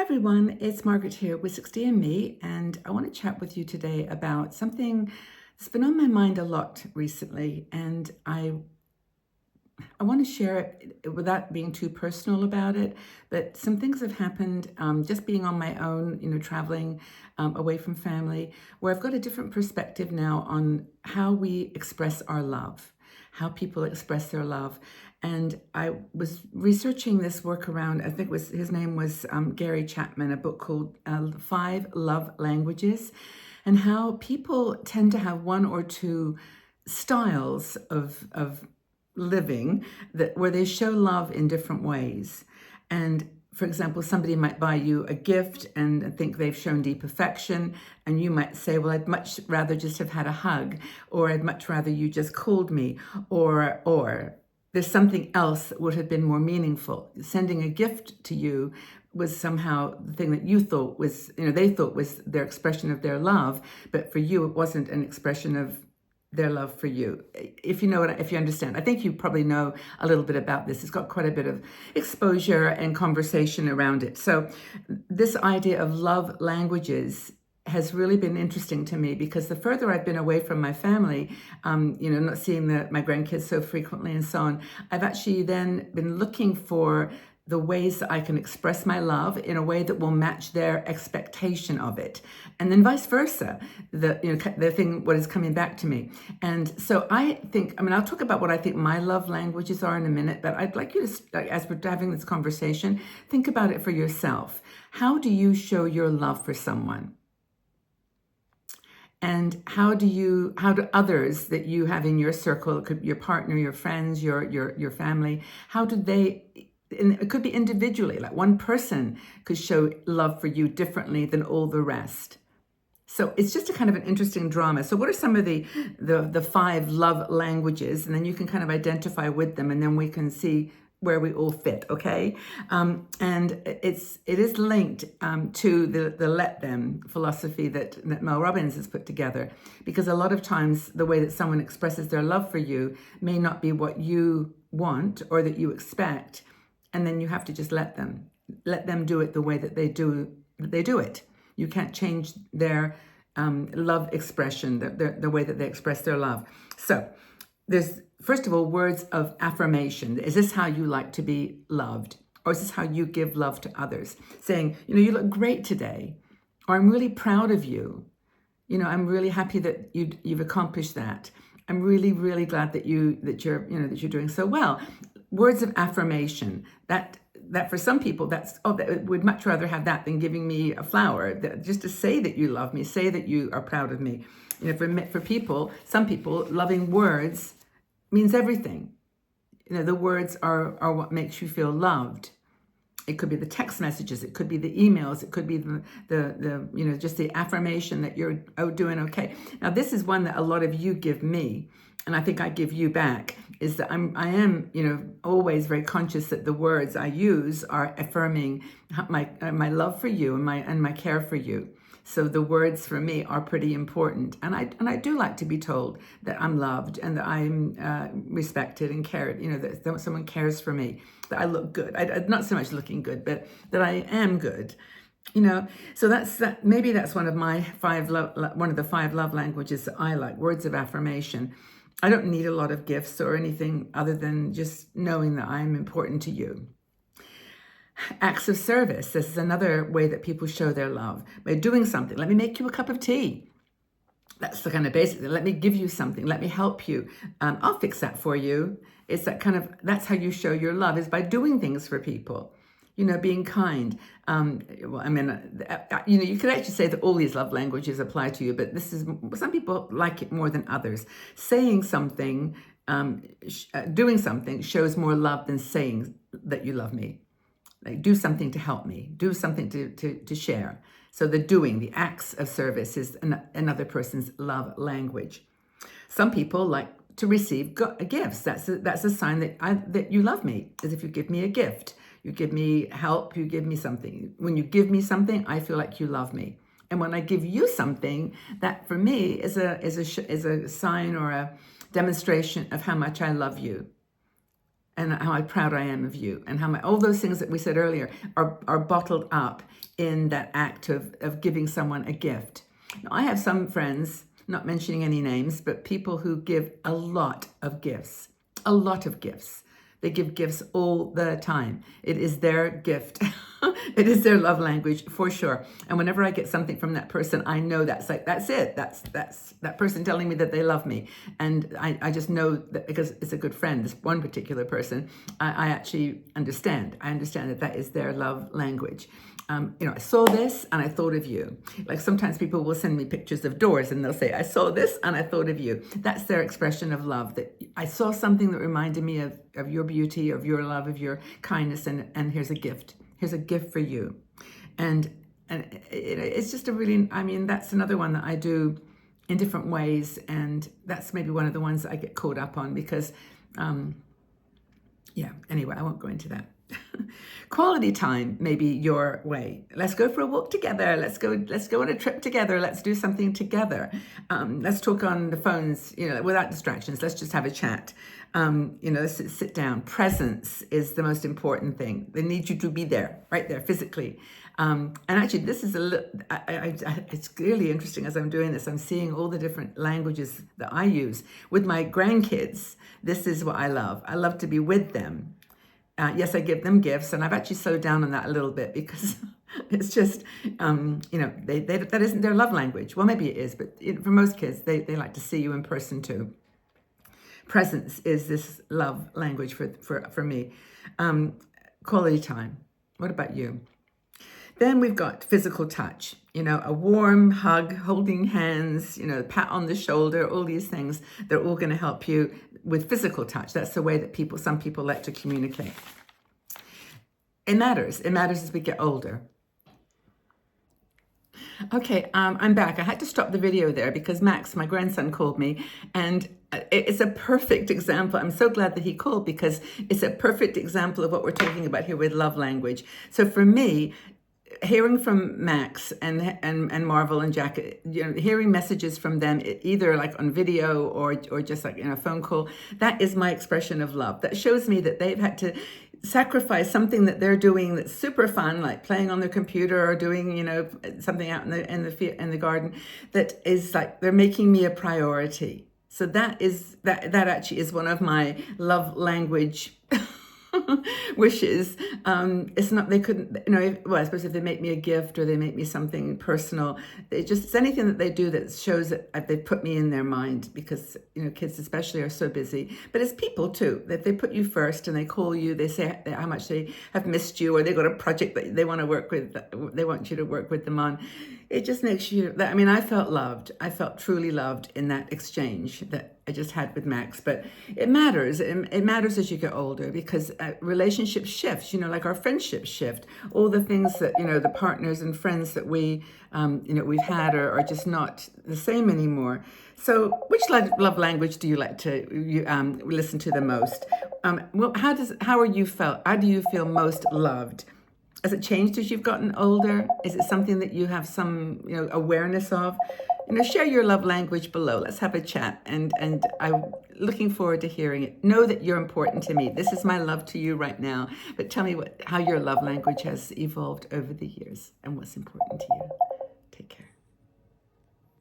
Everyone, it's Margaret here with 60 and Me, and I want to chat with you today about something that's been on my mind a lot recently, and I want to share it without being too personal about it. But some things have happened just being on my own, traveling away from family, where I've got a different perspective now on how we express our love, how people express their love. And I was researching this work around, I think his name was Gary Chapman, a book called Five Love Languages, and how people tend to have one or two styles of living that where they show love in different ways. And for example, somebody might buy you a gift and think they've shown deep affection, and you might say, well, I'd much rather just have had a hug, or I'd much rather you just called me, or there's something else that would have been more meaningful. Sending a gift to you was somehow the thing that you thought was, they thought was their expression of their love, but for you, it wasn't an expression of their love for you. If you understand. I think you probably know a little bit about this. It's got quite a bit of exposure and conversation around it. So this idea of love languages has really been interesting to me, because the further I've been away from my family, not seeing my grandkids so frequently and so on, I've actually then been looking for the ways that I can express my love in a way that will match their expectation of it, and then vice versa. What is coming back to me, and so I'll talk about what I think my love languages are in a minute. But I'd like you to, as we're having this conversation, think about it for yourself. How do you show your love for someone? And how do others that you have in your circle, it could be your partner, your friends, your family, how do they? And it could be individually, like one person could show love for you differently than all the rest. So it's just a kind of an interesting drama. So what are some of the five love languages? And then you can kind of identify with them, and then we can see where we all fit, okay? And it is linked to the let them philosophy that Mel Robbins has put together, because a lot of times the way that someone expresses their love for you may not be what you want or that you expect. And then you have to just let them do it the way that they do it. You can't change their love expression, the way that they express their love. So there's, first of all, words of affirmation. Is this how you like to be loved? Or is this how you give love to others? Saying, you look great today. Or I'm really proud of you. I'm really happy that you've accomplished that. I'm really, really glad that you're doing so well. Words of affirmation, that for some people, they would much rather have that than giving me a flower. Just to say that you love me, say that you are proud of me. For people, some people, loving words means everything. The words are what makes you feel loved. It could be the text messages, it could be the emails, it could be the just the affirmation that you're doing okay. Now, this is one that a lot of you give me, and I think I give you back, is that I am always very conscious that the words I use are affirming my love for you and my care for you. So the words for me are pretty important, and I do like to be told that I'm loved and that I'm respected and cared. That someone cares for me, that I look good. Not so much looking good, but that I am good. So that's that. Maybe that's one of the five love languages that I like. Words of affirmation. I don't need a lot of gifts or anything other than just knowing that I'm important to you. Acts of service. This is another way that people show their love by doing something. Let me make you a cup of tea. That's the kind of basic thing. Let me give you something. Let me help you. I'll fix that for you. It's that's how you show your love, is by doing things for people. Being kind. You could actually say that all these love languages apply to you, but some people like it more than others. Saying something, doing something shows more love than saying that you love me. Like, do something to help me, do something to share. So the acts of service is another person's love language. Some people like to receive gifts. That's a sign that you love me, is if you give me a gift. You give me help, you give me something. When you give me something, I feel like you love me. And when I give you something, that for me is a sign or a demonstration of how much I love you. and how proud I am of you, and how all those things that we said earlier are bottled up in that act of giving someone a gift. Now, I have some friends, not mentioning any names, but people who give a lot of gifts, a lot of gifts. They give gifts all the time. It is their gift. It is their love language for sure. And whenever I get something from that person, I know that's it. That's that person telling me that they love me. And I just know that because it's a good friend, this one particular person, I actually understand. I understand that is their love language. I saw this and I thought of you. Like sometimes people will send me pictures of doors and they'll say, I saw this and I thought of you. That's their expression of love, that I saw something that reminded me of your beauty, of your love, of your kindness, and here's a gift. Here's a gift for you. And it's just that's another one that I do in different ways. And that's maybe one of the ones that I get caught up on because, anyway, I won't go into that. Quality time may be your way. Let's go for a walk together. Let's go on a trip together. Let's do something together. Let's talk on the phones, without distractions. Let's just have a chat. Let's sit down. Presence is the most important thing. They need you to be there, right there, physically. And actually, this is it's really interesting as I'm doing this. I'm seeing all the different languages that I use with my grandkids. This is what I love. I love to be with them. Yes, I give them gifts, and I've actually slowed down on that a little bit because it's just, that isn't their love language. Well, maybe it is, but for most kids, they like to see you in person too. Presence is this love language for me. Quality time. What about you? Then we've got physical touch, a warm hug, holding hands, pat on the shoulder, all these things. They're all going to help you with physical touch. That's the way that some people like to communicate. It matters. It matters as we get older. Okay, I'm back. I had to stop the video there because Max, my grandson, called me, and it's a perfect example. I'm so glad that he called because it's a perfect example of what we're talking about here with love language. So for me, hearing from Max and Marvel and Jack, hearing messages from them, either like on video or just like in a phone call, that is my expression of love. That shows me that they've had to sacrifice something that they're doing that's super fun, like playing on their computer or doing, something out in the garden, that is like they're making me a priority. So that actually is one of my love language wishes. It's not, they couldn't, I suppose if they make me a gift or they make me something personal, it's anything that they do that shows that they put me in their mind, because, kids especially are so busy, but it's people too, that they put you first and they call you, they say how much they have missed you, or they got a project that they want to work with, they want you to work with them on. It just makes you, I felt loved. I felt truly loved in that exchange that I just had with Max. But it matters. It matters as you get older, because relationships shift, like our friendships shift. All the things that, the partners and friends that we've had are just not the same anymore. So which love language do you like to listen to the most? How do you feel most loved? Has it changed as you've gotten older? Is it something that you have some, awareness of? Share your love language below. Let's have a chat. And I'm looking forward to hearing it. Know that you're important to me. This is my love to you right now. But tell me how your love language has evolved over the years and what's important to you. Take care.